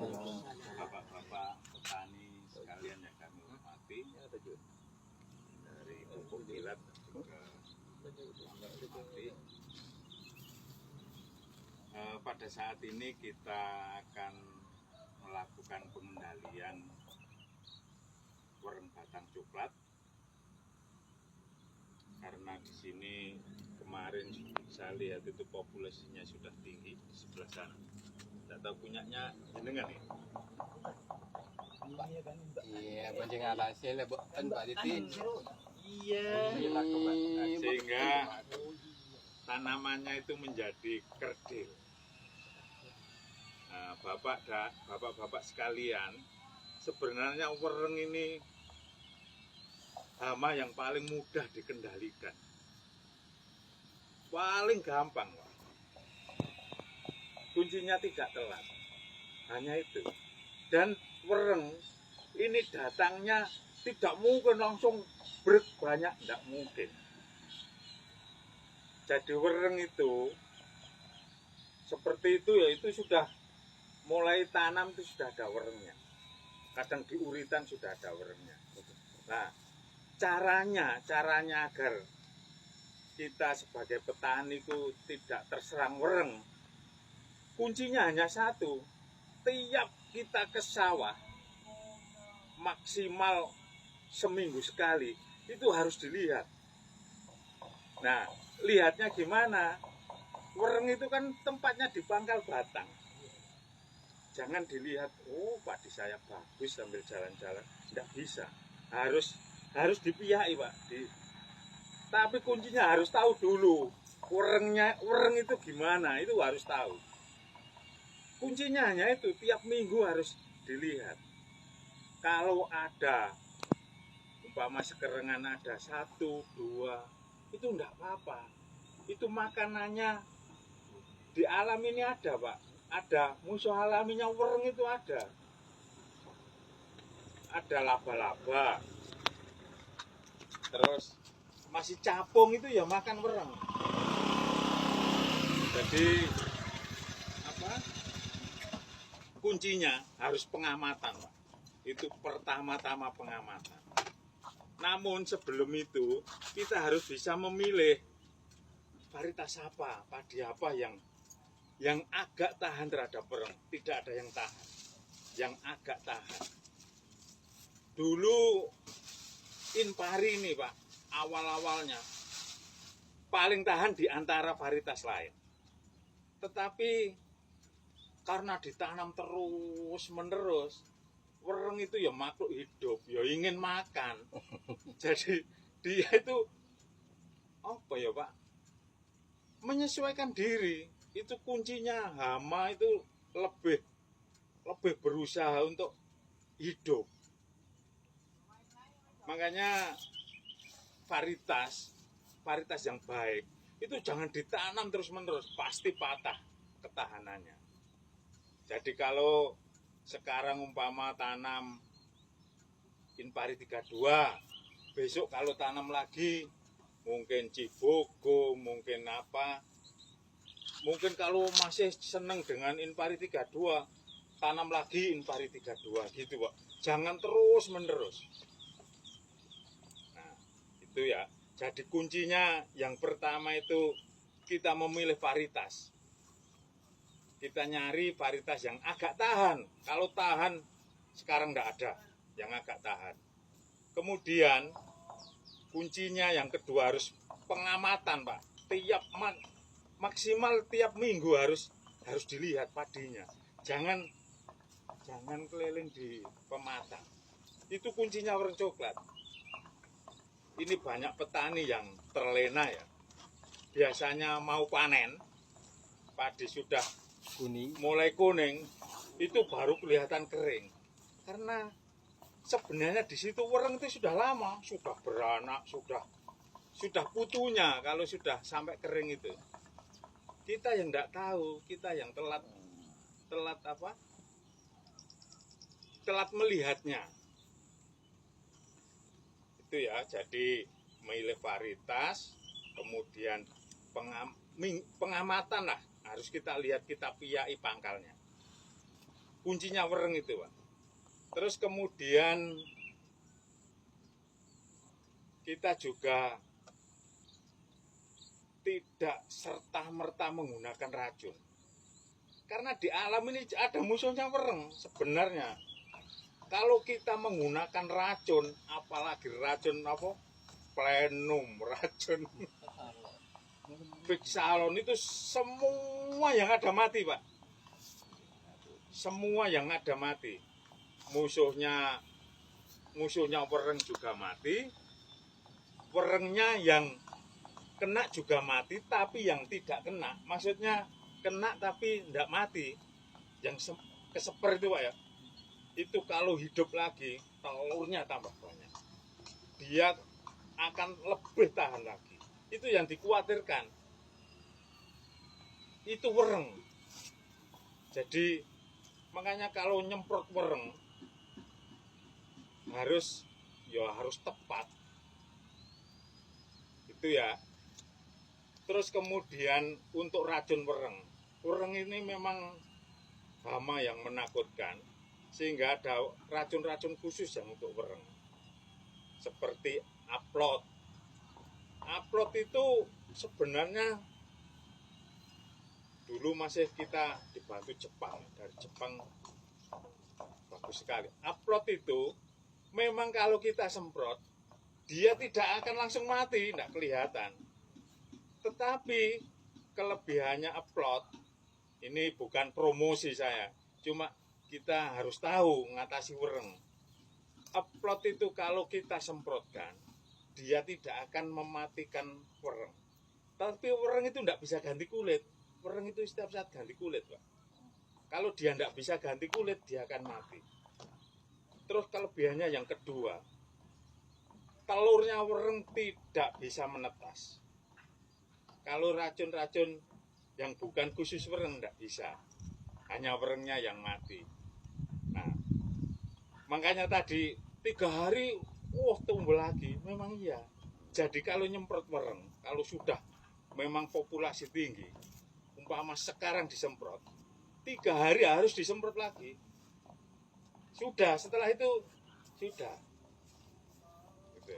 Bapak-bapak petani sekalian yang kami hormati, dari Pupuk Kilat juga hormati. Pada saat ini kita akan melakukan pengendalian wereng batang coklat, karena di sini kemarin saya lihat itu populasinya sudah tinggi di sebelah sana. Tidak tahu punyanya jenengan ya? Iya, bonceng hasil ya, Mbak Titi. Iya. Sehingga tanamannya itu menjadi kerdil. Nah, bapak-bapak sekalian, sebenarnya wereng ini hama yang paling mudah dikendalikan, paling gampang, Pak. Kuncinya tidak telat, hanya itu. Dan wereng ini datangnya tidak mungkin langsung banyak, tidak mungkin. Jadi wereng itu seperti itu ya, itu sudah mulai tanam itu sudah ada werengnya. Kadang di uritan sudah ada werengnya. Nah, caranya agar kita sebagai petani itu tidak terserang wereng, kuncinya hanya satu. Tiap kita ke sawah maksimal seminggu sekali, itu harus dilihat. Nah, lihatnya gimana? Wereng itu kan tempatnya di pangkal batang. Jangan dilihat, oh padi saya bagus sambil jalan-jalan, tidak bisa. Harus dipiyai, Pak. Tapi kuncinya harus tahu dulu wereng itu gimana, itu harus tahu. Kuncinya hanya itu, tiap minggu harus dilihat. Kalau ada umpama sekerengan ada 1, 2, itu enggak apa-apa. Itu makanannya di alam ini ada, Pak. Ada musuh alaminya wereng itu ada. Ada laba-laba. Terus masih capung itu ya makan wereng. Jadi apa? Kuncinya harus pengamatan, Pak. Itu pertama-tama pengamatan. Namun sebelum itu kita harus bisa memilih varietas apa, padi apa yang agak tahan terhadap wereng. Tidak ada yang tahan, yang agak tahan. Dulu Inpari ini, Pak, awal-awalnya paling tahan di antara varietas lain. Tetapi karena ditanam terus-menerus, wereng itu ya makhluk hidup, ya ingin makan. Jadi dia itu apa ya, Pak? Menyesuaikan diri. Itu kuncinya, hama itu lebih berusaha untuk hidup. Makanya varietas yang baik itu jangan ditanam terus-menerus, pasti patah ketahanannya. Jadi kalau sekarang umpama tanam Inpari 32, besok kalau tanam lagi mungkin Cibogo, mungkin apa, mungkin kalau masih seneng dengan Inpari 32, tanam lagi Inpari 32 gitu, Pak. Jangan terus menerus. Nah, itu ya. Jadi kuncinya yang pertama itu kita memilih varietas. Kita nyari varietas yang agak tahan. Kalau tahan sekarang enggak ada yang agak tahan. Kemudian kuncinya yang kedua harus pengamatan, Pak. Maksimal tiap minggu harus dilihat padinya. Jangan keliling di pematang. Itu kuncinya wereng coklat. Ini banyak petani yang terlena ya. Biasanya mau panen, padi sudah mulai kuning, itu baru kelihatan kering. Karena sebenarnya di situ wereng itu sudah lama, sudah beranak, sudah putunya kalau sudah sampai kering itu. Kita yang tidak tahu, kita yang telat melihatnya. Itu ya, jadi memilih varietas, kemudian pengamatan lah, harus kita lihat, kita piyai pangkalnya. kuncinya wereng itu, Pak. Terus kemudian kita juga tidak serta-merta menggunakan racun. Karena di alam ini ada musuhnya wereng sebenarnya. Kalau kita menggunakan racun, apalagi racun apa? Plenum, racun Fixalon itu semua yang ada mati, Pak. Semua yang ada mati. Musuhnya wereng juga mati. Werengnya yang kena juga mati, tapi yang tidak kena, maksudnya kena tapi tidak mati, yang keseper itu, Pak ya, itu kalau hidup lagi telurnya tambah banyak, dia akan lebih tahan lagi. Itu yang dikhawatirkan, itu wereng. Jadi makanya kalau nyemprot wereng harus tepat itu ya. Terus kemudian untuk racun wereng ini memang hama yang menakutkan, sehingga ada racun-racun khusus yang untuk wereng. Seperti aplot. Aplot itu sebenarnya dulu masih kita dibantu Jepang, dari Jepang bagus sekali. Aplot itu memang kalau kita semprot, dia tidak akan langsung mati, tidak kelihatan. Tetapi kelebihannya aplot, ini bukan promosi saya, cuma kita harus tahu mengatasi wereng. Aplot itu kalau kita semprotkan, dia tidak akan mematikan wereng. Tapi wereng itu tidak bisa ganti kulit. Wereng itu setiap saat ganti kulit, Pak. Kalau dia tidak bisa ganti kulit, dia akan mati. Terus kelebihannya yang kedua, telurnya wereng tidak bisa menetas. Kalau racun-racun yang bukan khusus wereng tidak bisa, hanya werengnya yang mati. Nah, makanya tadi 3 hari, tumbuh lagi. Memang iya. Jadi kalau nyemprot wereng, kalau sudah memang populasi tinggi, umpama sekarang disemprot, 3 hari harus disemprot lagi. Sudah, setelah itu sudah. Gitu.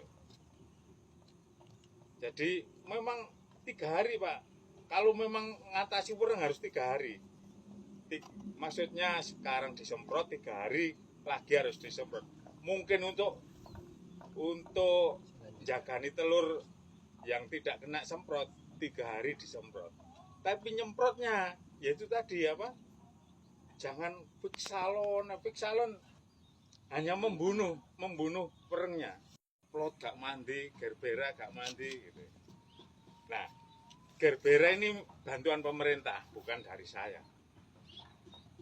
Jadi memang 3 hari, Pak. Kalau memang ngatasi wereng harus 3 hari. Maksudnya sekarang disemprot 3 hari lagi harus disemprot. Mungkin untuk jagani telur yang tidak kena semprot 3 hari disemprot. Tapi nyemprotnya yaitu tadi apa? Jangan Fixalon hanya membunuh werengnya. Plot gak mandi, gerbera gak mandi gitu. Nah, gerbera ini bantuan pemerintah, bukan dari saya.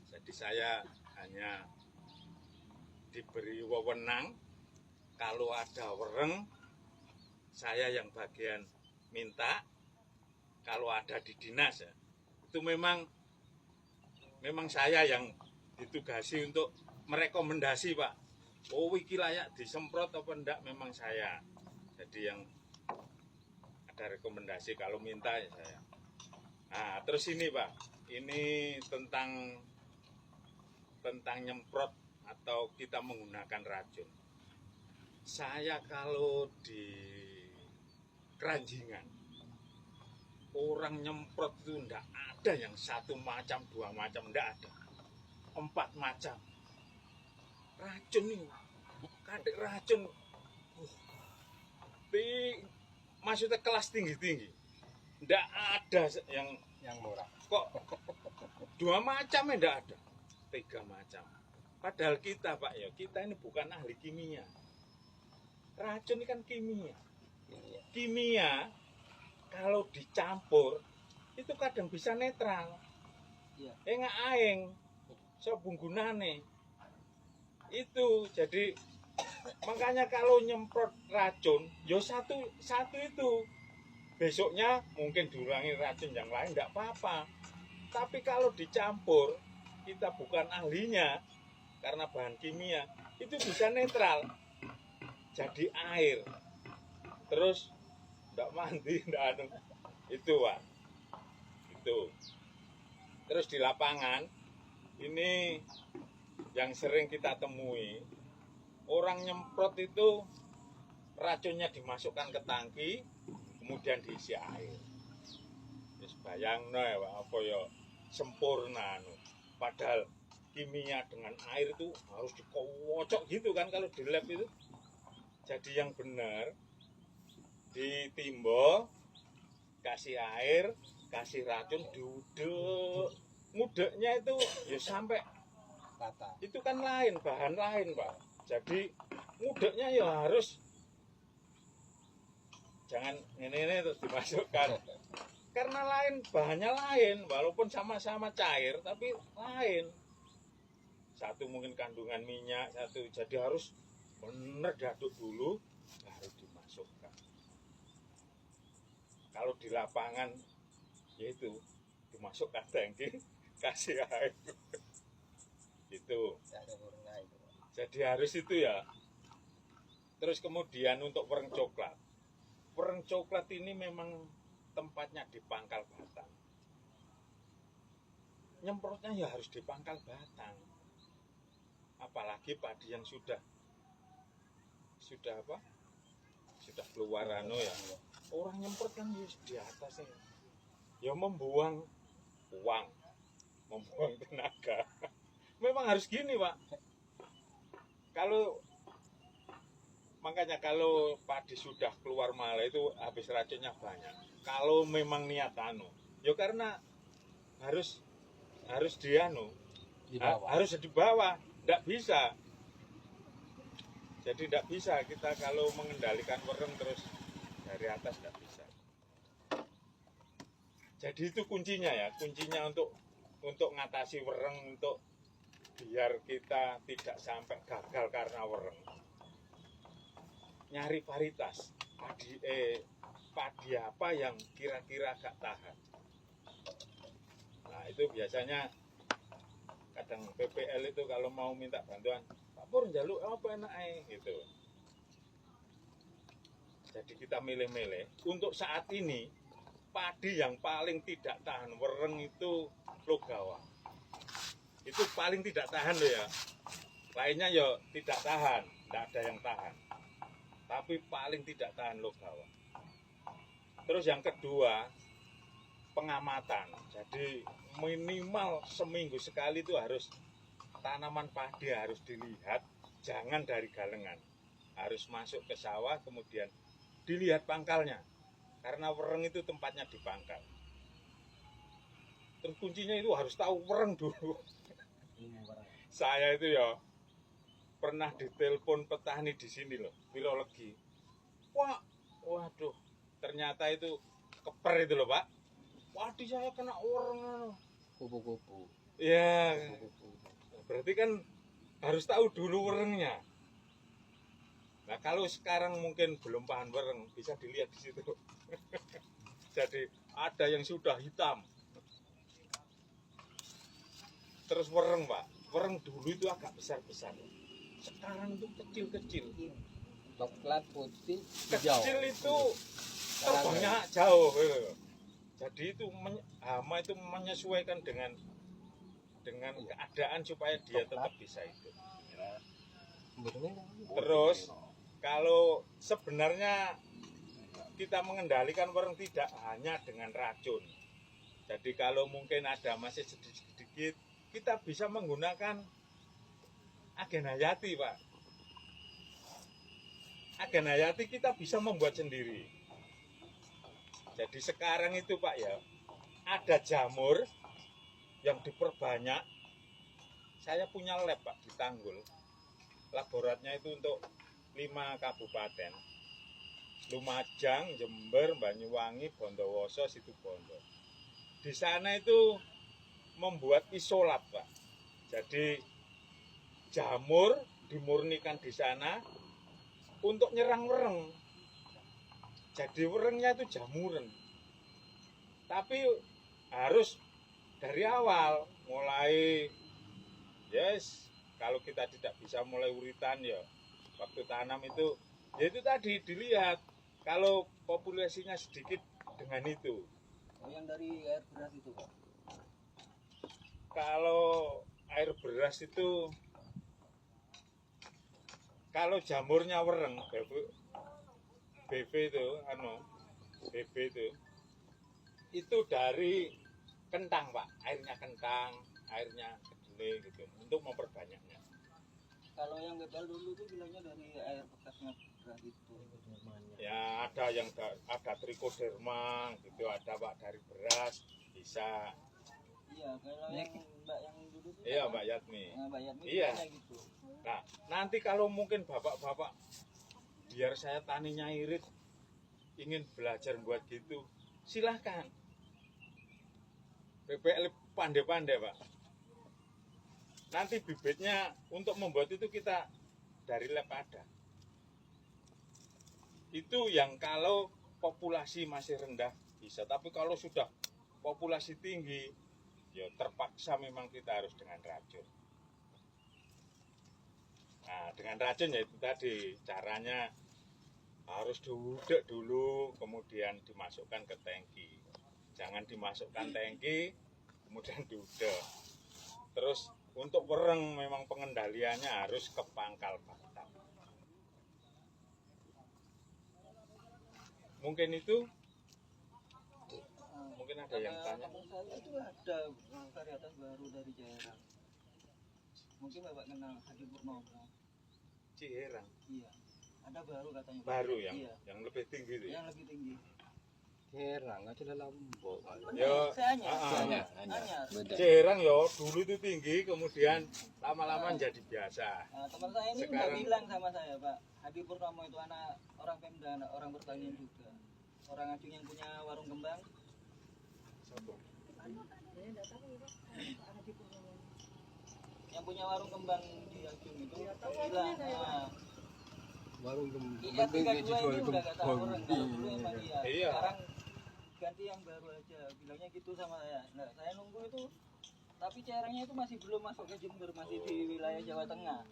Jadi saya hanya diberi wewenang, kalau ada wereng, saya yang bagian minta. Kalau ada di dinas ya, itu memang saya yang ditugasi untuk merekomendasi, Pak. Oh, iki layak disemprot apa enggak, memang saya. Jadi yang ada rekomendasi, kalau minta ya saya. Nah, terus ini, Pak, ini tentang nyemprot atau kita menggunakan racun. Saya kalau di Keranjingan, orang nyemprot itu enggak ada yang 1 macam, 2 macam, enggak ada. 4 macam. Racun ini, kadek racun. Maksudnya kelas tinggi-tinggi. Enggak ada yang murah. Kok 2 macam ya enggak ada. 3 macam. Padahal kita, Pak ya, kita ini bukan ahli kimia. Racun ini kan kimia. Kimia kalau dicampur itu kadang bisa netral. Enggak aeng. So bunggunane. Itu jadi makanya kalau nyemprot racun, yo satu itu. Besoknya mungkin diulangi racun yang lain enggak apa-apa. Tapi kalau dicampur, kita bukan ahlinya karena bahan kimia, itu bisa netral. Jadi air. Terus enggak mandi, enggak anu. Itu, Pak. Itu. Terus di lapangan ini yang sering kita temui, orang nyemprot itu racunnya dimasukkan ke tangki, kemudian diisi air. Wis bayangno ya Pak, apa ya sempurna anu. Padahal kimia dengan air itu harus dikocok gitu kan kalau di lab itu. Jadi yang benar ditimbo, kasih air, kasih racun, diudek. Ngudeknya itu ya sampai Rata. itu kan lain, bahan lain Pak. Jadi ngudeknya ya harus jangan ini terus dimasukkan. Karena lain, bahannya lain, walaupun sama-sama cair tapi lain. Satu mungkin kandungan minyak, satu jadi harus benar diaduk dulu baru dimasukkan. Kalau di lapangan yaitu dimasukkan tangki, kasih air. Itu. Jadi harus itu ya. Terus kemudian untuk wereng coklat. Wereng coklat ini memang tempatnya di pangkal batang. Nyemprotnya ya harus di pangkal batang. Apalagi padi yang sudah apa? Sudah keluar anu ya. Orang nyemprot kan di atasnya. Ya membuang uang, membuang tenaga. Memang harus gini, Pak. Makanya kalau padi sudah keluar malah itu habis racunnya banyak. Kalau memang niat anu, ya karena harus harus di bawah, tidak bisa. Jadi tidak bisa kita kalau mengendalikan wereng terus dari atas tidak bisa. Jadi itu kuncinya ya, kuncinya untuk ngatasi wereng, untuk biar kita tidak sampai gagal karena wereng. Nyari varietas padi apa yang kira-kira agak tahan. Nah itu biasanya kadang PPL itu kalau mau minta bantuan, Pak Pur njaluk apa enak gitu. Jadi kita milih-milih. Untuk saat ini padi yang paling tidak tahan wereng itu Logawa. Itu paling tidak tahan loh ya. Lainnya ya tidak tahan, tidak ada yang tahan. Tapi paling tidak tahan Logawa. Terus yang kedua, pengamatan. Jadi minimal seminggu sekali itu harus tanaman padi harus dilihat, jangan dari galengan. Harus masuk ke sawah, kemudian dilihat pangkalnya. Karena wereng itu tempatnya di pangkal. Terus kuncinya itu harus tahu wereng dulu. Saya itu ya pernah ditelepon petani di sini loh, Wilolegi. Waduh, ternyata itu keper itu loh Pak. Waduh saya kena wereng. Kupu-kupu. Ya, berarti kan harus tahu dulu werengnya. Nah kalau sekarang mungkin belum paham wereng, bisa dilihat di situ. Jadi ada yang sudah hitam. Terus wereng Pak, wereng dulu itu agak besar-besar. Sekarang itu kecil-kecil. Coklat putih Kecil hijau. itu terbangnya jauh. Jadi itu hama itu menyesuaikan dengan keadaan supaya dia tetap bisa hidup. Terus kalau sebenarnya kita mengendalikan wereng tidak hanya dengan racun. Jadi kalau mungkin ada masih sedikit-sedikit, kita bisa menggunakan agen hayati, Pak. Agen hayati kita bisa membuat sendiri. Jadi sekarang itu Pak ya, ada jamur yang diperbanyak. Saya punya lab Pak di Tanggul. Laboratnya itu untuk 5 kabupaten. Lumajang, Jember, Banyuwangi, Bondowoso, Situbondo. Di sana itu membuat isolat Pak. Jadi jamur dimurnikan di sana untuk nyerang wereng. Jadi werengnya itu jamuran. Tapi harus dari awal mulai kalau kita tidak bisa mulai uritan ya waktu tanam itu ya itu tadi dilihat kalau populasinya sedikit dengan itu. Yang dari air beras itu Pak. Kalau air beras itu kalau jamurnya wereng, BB itu, BB itu dari kentang Pak, airnya kentang, airnya kedelai gitu, untuk memperbanyaknya. Kalau yang bebel dulu tuh bilangnya dari air bekasnya beras itu. Ya ada trichoderma gitu, ada Pak dari beras bisa. Iya, kalau yang Mbak yang dulu tuh. Iya Mbak Yatmi. Nah, Mbak Yatmi Iya. kayak gitu. Nah, nanti kalau mungkin bapak-bapak biar saya taninya irit ingin belajar buat gitu, silahkan. PPL pandai-pandai Pak. Nanti bibitnya untuk membuat itu kita dari lab ada. Itu yang kalau populasi masih rendah bisa, tapi kalau sudah populasi tinggi, ya terpaksa memang kita harus dengan racun. Nah, dengan racun ya itu tadi caranya harus diudek dulu, kemudian dimasukkan ke tangki. Jangan dimasukkan tangki, kemudian diudek. Terus untuk wereng memang pengendaliannya harus ke pangkal batang. Mungkin itu, mungkin ada yang tanya. Teman saya itu ada varietas baru dari Jairang. Mungkin Bapak kenal Hadi Purnomo. Ciherang. Iya. Ada baru katanya. Baru yang iya. yang lebih tinggi itu. Yang lebih tinggi. Herang aja dalam Lombok. Ya, Saya Hanya. Anyar. Ciherang yo dulu itu tinggi, kemudian lama-lama jadi biasa. Nah, teman saya ini udah bilang sama saya, Pak, Hadi Purnomo itu anak orang Pemda, anak orang pertanian juga. Orang Acung yang punya warung kembang. Yang punya warung kembang di Acung itu bilang, nah, Warung iya 32 ini udah kata orang, kalau dulu emang iya. Iya. Sekarang ganti yang baru aja, bilangnya gitu sama saya. Nah, saya nunggu itu, tapi caranya itu masih belum masuk ke Jember, masih di wilayah Jawa Tengah.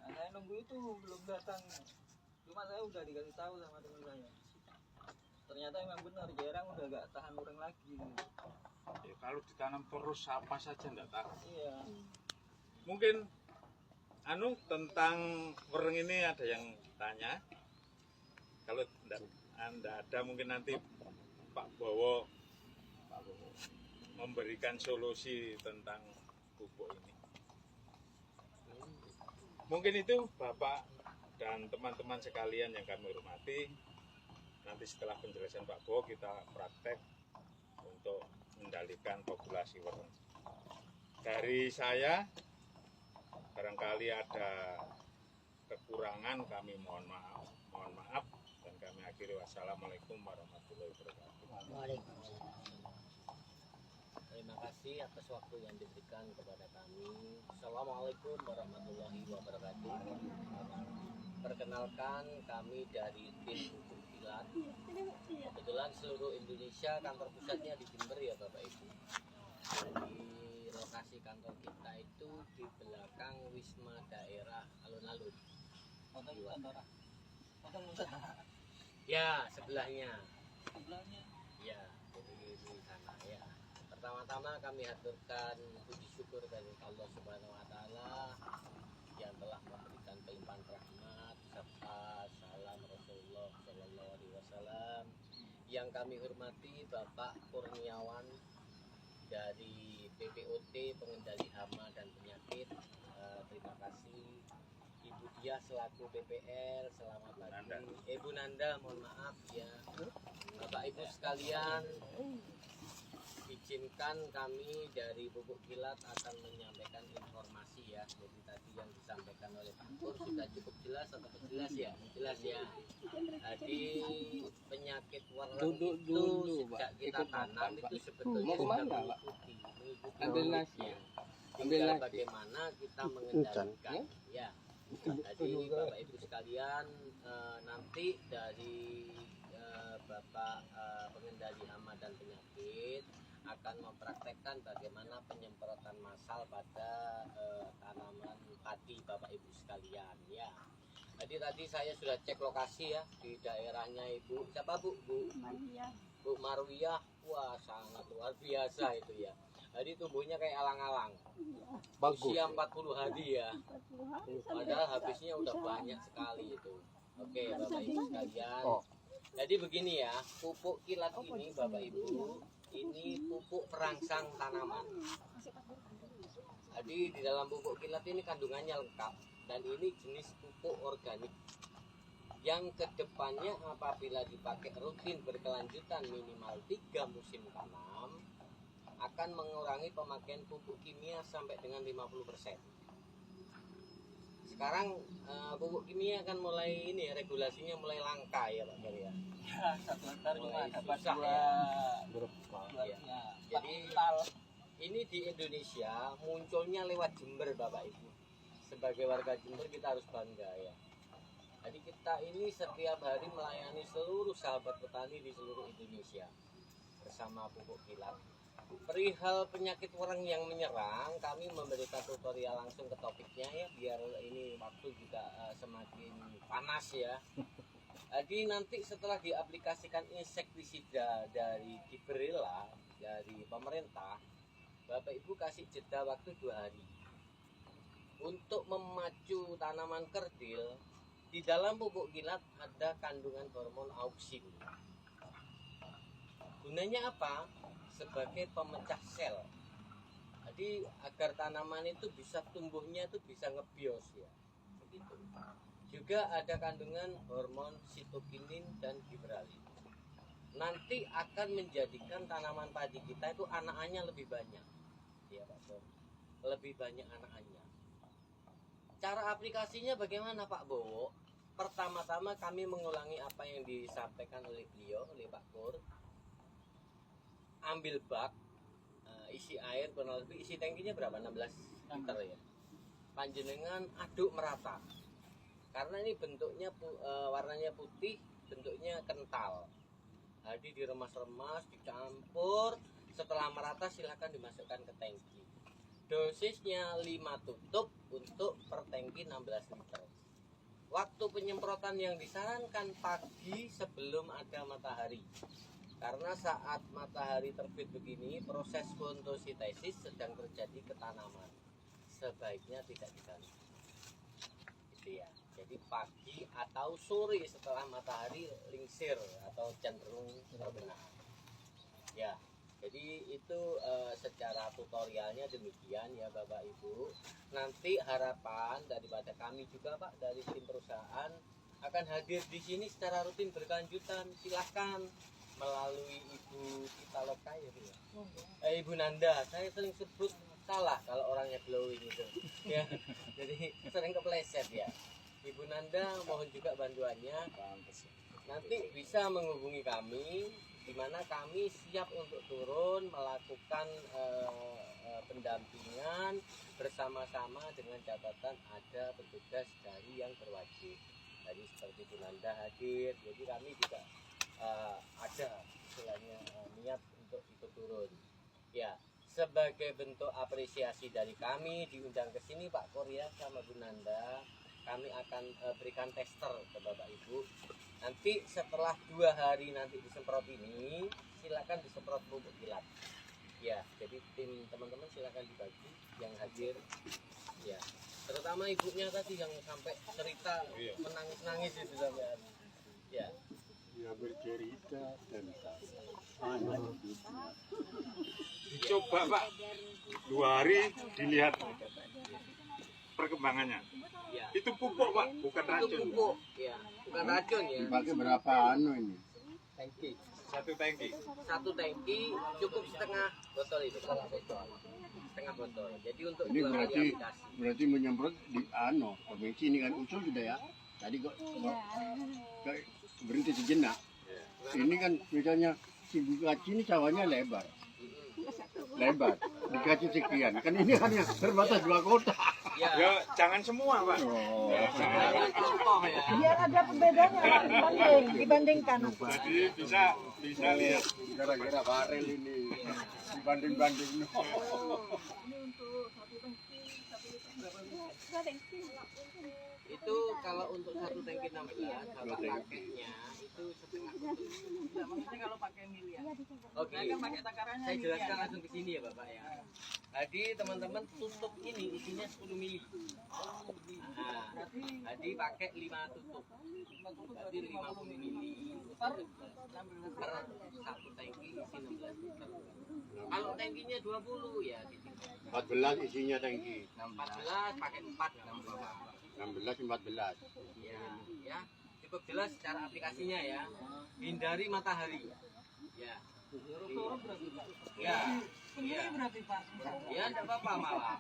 Nah, saya nunggu itu belum datang. Cuma saya udah dikasih tahu sama teman saya. Ternyata emang benar, jarang udah gak tahan orang lagi. Ya, kalau ditanam terus apa saja enggak tahu. Iya. Mungkin tentang wereng ini ada yang tanya. Kalau enggak ada mungkin nanti Pak Bowo memberikan solusi tentang pupuk ini. Mungkin itu Bapak dan teman-teman sekalian yang kami hormati. Nanti setelah penjelasan Pak Bowo kita praktek untuk mengendalikan populasi wereng. Dari saya barangkali ada kekurangan, kami mohon maaf dan kami akhiri. Wassalamualaikum warahmatullahi wabarakatuh. Terima kasih atas waktu yang diberikan kepada kami. Assalamualaikum warahmatullahi wabarakatuh. Perkenalkan, kami dari tim Pupuk Kilat. Kebetulan seluruh Indonesia kantor pusatnya di Jember ya Bapak Ibu. Jadi lokasi kantor kita itu di belakang Wisma Daerah Alun-Alun. Foto di kantor. Foto musa. Ya, sebelahnya. Sebelahnya. Ya, jadi di sana ya. Pertama-tama kami haturkan puji syukur dari Allah Subhanahu wa taala yang telah memberikan kelimpahan rahmat serta salam Rasulullah sallallahu alaihi wasallam. Yang kami hormati Bapak Kurniawan dari PPOT Pengendali Hama dan Penyakit. Terima kasih Ibu Dia selaku PPL. Selamat pagi. Bu Nanda, mohon maaf ya. Bapak Ibu sekalian, izinkan kami dari Pupuk Kilat akan menyampaikan informasi ya. Jadi tadi yang disampaikan oleh Pak Pur sudah cukup jelas atau jelas ya? Jelas ya. Tadi penyakit wereng itu sejak kita tanam itu sebetulnya sudah mengikuti nasi. Tinggal bagaimana kita mengendalikan ya. Jadi Bapak Ibu sekalian, nanti dari Bapak Pengendali Hama dan Penyakit akan mempraktekkan bagaimana penyemprotan massal pada tanaman padi Bapak Ibu sekalian ya. Jadi tadi saya sudah cek lokasi ya di daerahnya Ibu. Siapa Bu? Bu Marwiyah. Wah, sangat luar biasa itu ya. Jadi tumbuhnya kayak alang-alang. Bagus. Usia 40 hari ya. Padahal habisnya udah banyak sekali itu. Oke, Bapak Ibu sekalian. Oh. Jadi begini ya, pupuk kilat ini Bapak Ibu, ini pupuk perangsang tanaman. Jadi di dalam pupuk kilat ini kandungannya lengkap dan ini jenis pupuk organik yang kedepannya apabila dipakai rutin berkelanjutan minimal 3 musim tanam akan mengurangi pemakaian pupuk kimia sampai dengan 50%. Sekarang pupuk kimia kan mulai ini ya, regulasinya mulai langka ya Pak Gary ya. Ya, 1 hektar cuma Mulai dapat susah dua, ya. dua Ya. ya, Jadi 4 kuntal. ini di Indonesia munculnya lewat Jember Bapak Ibu. Sebagai warga Jember kita harus bangga ya. Jadi kita ini setiap hari melayani seluruh sahabat petani di seluruh Indonesia bersama pupuk kilat. Perihal penyakit wareng yang menyerang, kami memberikan tutorial langsung ke topiknya ya, biar ini waktu juga semakin panas ya. Jadi nanti setelah diaplikasikan insektisida dari Gibrela dari pemerintah, Bapak Ibu kasih jeda waktu 2 hari untuk memacu tanaman kerdil. Di dalam pupuk kilat ada kandungan hormon auksin. Gunanya apa? Sebagai pemecah sel. Jadi agar tanaman itu bisa tumbuhnya itu bisa ngebios ya. Begitu. Juga ada kandungan hormon sitokinin dan giberalin. Nanti akan menjadikan tanaman padi kita itu anakannya lebih banyak. Ya Pak Bor. Lebih banyak anakannya. Cara aplikasinya bagaimana Pak Bowo? Pertama-tama kami mengulangi apa yang disampaikan oleh beliau, oleh Pak Pur. Ambil bak, isi air kurang lebih, isi tangkinya berapa? 16 liter ya. Panjenengan aduk merata. Karena ini bentuknya warnanya putih, bentuknya kental. Jadi diremas-remas, dicampur. Setelah merata silahkan dimasukkan ke tangki. Dosisnya 5 tutup untuk per tangki 16 liter. Waktu penyemprotan yang disarankan pagi sebelum ada matahari. Karena saat matahari terbit begini, proses fotosintesis sedang terjadi ke tanaman. Sebaiknya tidak diganti. Gitu ya. Jadi pagi atau sore setelah matahari lingsir atau cenderung terbenam. Ya. Jadi itu secara tutorialnya demikian ya Bapak Ibu. Nanti harapan daripada kami juga Pak dari tim perusahaan akan hadir di sini secara rutin berkelanjutan. Silahkan melalui Ibu Pitaloka ya Bu ya. Ibu Nanda, saya sering sebut salah kalau orangnya glowing itu. Ya. Jadi sering kepleset ya. Ibu Nanda mohon juga bantuannya. Nanti bisa menghubungi kami di mana kami siap untuk turun melakukan pendampingan bersama-sama dengan catatan ada petugas dari yang berwajib. Tadi seperti Bu Nanda hadir, jadi kami juga ada istilahnya niat untuk ikut turun. Ya, sebagai bentuk apresiasi dari kami diundang ke sini Pak Korea sama Bu Nanda, kami akan berikan tester ke Bapak Ibu. Nanti setelah 2 hari nanti disemprot ini, silakan disemprot pupuk kilat. Ya, jadi tim teman-teman silakan dibagi yang hadir. Ya, terutama ibunya tadi yang sampai cerita menangis-nangis itu sampai. Ya. Ya bercerita tentang Dicoba Pak 2 hari dilihat perkembangannya. Ya. Itu pupuk Pak, bukan Itu racun. pupuk, ya, bukan racun ya. dipakai berapa anu ini? Tangki. 1 tangki. 1 tangki cukup setengah botol itu. Setengah botol. Jadi untuk Ini 2 berarti kali aplikasi. berarti menyemprot di anu provinsi ini kan usul sudah ya. Tadi kok berhenti sejenak. Ini kan misalnya si Bukaci ini sawahnya lebar. Lebar dikasih sekian kan ini hanya terbatas 2 kota. Ya, Ya jangan semua Pak. Oh. jangan contoh ya. Biar ada pembedanya dibandingkan. Jadi bisa lihat. Gara-gara barel ini dibanding-banding. Ini untuk 1 tangki 1 liter berapa? Itu kalau untuk satu tangki 16 bapak pakainya itu setengah betul. Enggak, maksudnya kalau pakai mili ya. Oke, Saya kan pakai takarannya saya mili jelaskan ya. langsung ke sini ya bapak ya. Jadi teman-teman tutup ini isinya 10 mili. Nah, jadi pakai 5 tutup. Berarti 50 mili Per per satu tangki isi 16 liter. Kalau tangkinya 20 ya ditinggal. 14 isinya tangki. 14 pakai 4 16 14. ya cukup jelas secara aplikasinya ya. Hindari matahari ya. suruh berarti Pak. Ya, Sendiri berarti Pak. ya tidak apa-apa malah.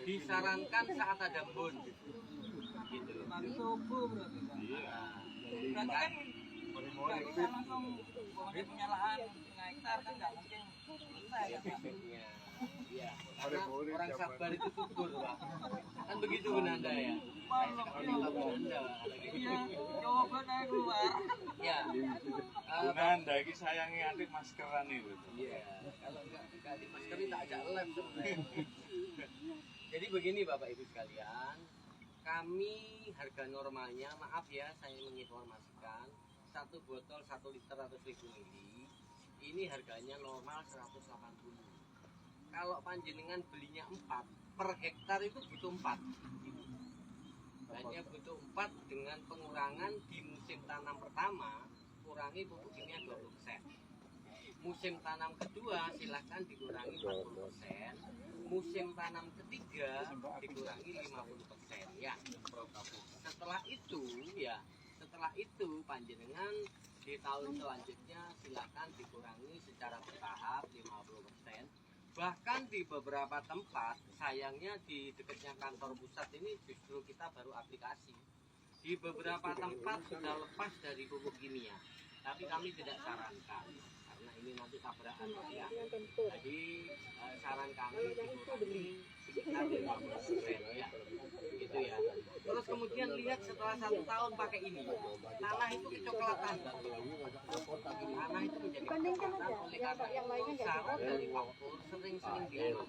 Disarankan saat ada embun. Gitu. Pagi subuh berarti Pak. Nah, Berarti kan nggak bisa langsung dia punya lahan 1,5 hektar kan nggak mungkin selesai ya Pak. ya, ya. Karena orang sabar itu subur Pak. Kan begitu Bunanda ya. Bunanda. Iya, coba naik keluar. Ya. Bunanda iki sayangi adik maskeran itu. Iya, kalau nggak dimaskerin tak ajak lab sebenarnya. Jadi begini Bapak Ibu sekalian, kami harga normalnya, maaf ya saya menginformasikan, satu botol 1 liter atau 1000 mili, ini harganya normal 180. Kalau panjenengan belinya 4, per hektar itu butuh 4. Hanya butuh 4 dengan pengurangan di musim tanam pertama, kurangi pupuk kimia 20%. Musim tanam kedua silahkan dikurangi 40%. Musim tanam ketiga dikurangi 50% ya. Setelah itu panjenengan di tahun selanjutnya silahkan dikurangi secara bertahap 50%. Bahkan di beberapa tempat, sayangnya di dekatnya kantor pusat ini justru kita baru aplikasi. Di beberapa tempat sudah lepas dari pupuk kimia, tapi kami tidak sarankan karena ini nanti tabrakan ya. Jadi saran kami dikurangi sekitar 50% ya, gitu ya. Terus kemudian lihat setelah 1 tahun pakai ini, tanah itu kecoklatan. Tanah itu menjadi kecoklatan oleh karena itu saran dari Pak Pur sering-sering dialog.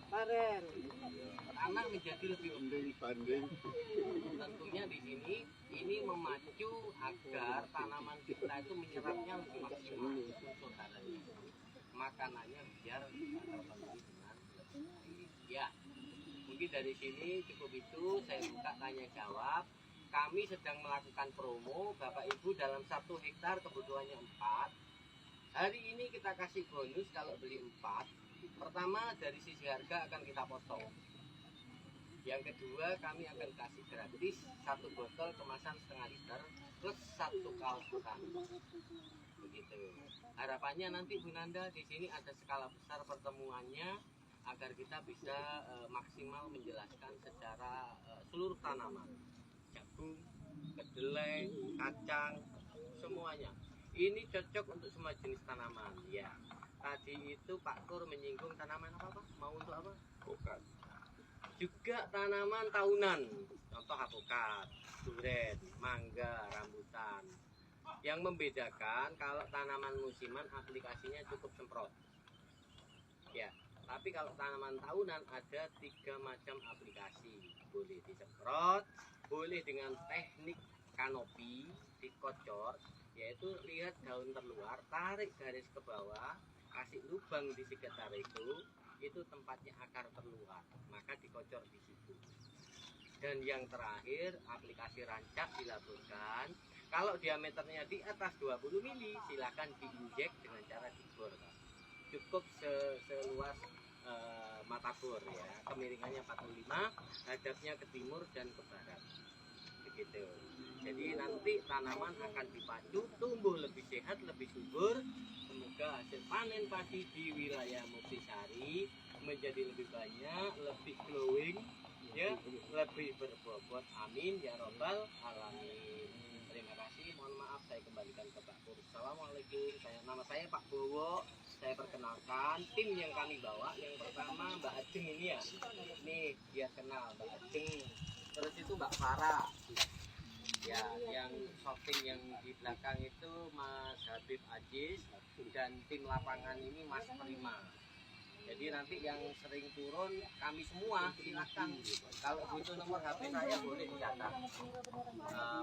Tanah menjadi lebih Banding tentunya di sini ini memacu agar tanaman kita itu menyerapnya lebih maksimal unsur harinya, makanannya biar terpenuhi dengan lebih baik. Ya, mungkin dari sini cukup itu. Saya buka tanya jawab. Kami sedang melakukan promo, Bapak Ibu dalam 1 hektar kebutuhannya 4. Hari ini kita kasih bonus kalau beli 4. Pertama dari sisi harga akan kita potong. Yang kedua kami akan kasih gratis 1 botol kemasan setengah liter plus 1 kaos hutan. Begitu. Harapannya nanti Bu Nanda di sini ada skala besar pertemuannya agar kita bisa maksimal menjelaskan secara seluruh tanaman. Jagung, kedelai, kacang, semuanya. Ini cocok untuk semua jenis tanaman ya. Tadi itu Pak Tur menyinggung tanaman apa Pak? Mau untuk apa? Bukan. Juga tanaman tahunan, contoh alpukat, duren, mangga, rambutan. Yang membedakan kalau tanaman musiman aplikasinya cukup semprot. Ya, tapi kalau tanaman tahunan ada 3 macam aplikasi. Boleh disemprot, boleh dengan teknik kanopi, dikocor, yaitu lihat daun terluar, tarik garis ke bawah, kasih lubang di sekitar itu tempatnya akar terluar, maka dikocor di situ. Dan yang terakhir aplikasi rancak dilakukan. Kalau diameternya di atas 20 mili silakan diinjek dengan cara dibor. Cukup seluas mata bor ya, kemiringannya 45, hadapnya ke timur dan ke barat. Begitu. Jadi nanti tanaman akan dipacu, tumbuh lebih sehat, lebih subur. Semoga hasil panen padi di wilayah Muktisari menjadi lebih banyak, lebih glowing, ya, lebih berbobot. Amin ya robbal alamin. Terima kasih. Mohon maaf saya kembalikan ke Pak Pur. Assalamualaikum. Nama saya Pak Bowo. Saya perkenalkan tim yang kami bawa. Yang pertama Mbak Ajeng ini ya. Nih biar kenal Mbak Ajeng. Terus itu Mbak Farah. Ya, yang shopping yang di belakang itu Mas Habib Aziz dan tim lapangan ini Mas Prima. Jadi nanti yang sering turun kami semua silakan. Kalau butuh nomor HP saya boleh dicatat.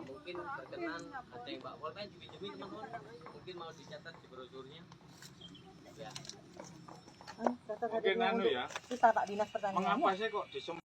Mungkin berkenan ada yang Mbak Pol kan jumi-jumi teman-teman. Mungkin mau dicatat di brosurnya. Ya. Daftar Mungkin hadirnya anu untuk ya, kita Pak Dinas Pertanian. mengapa sih kok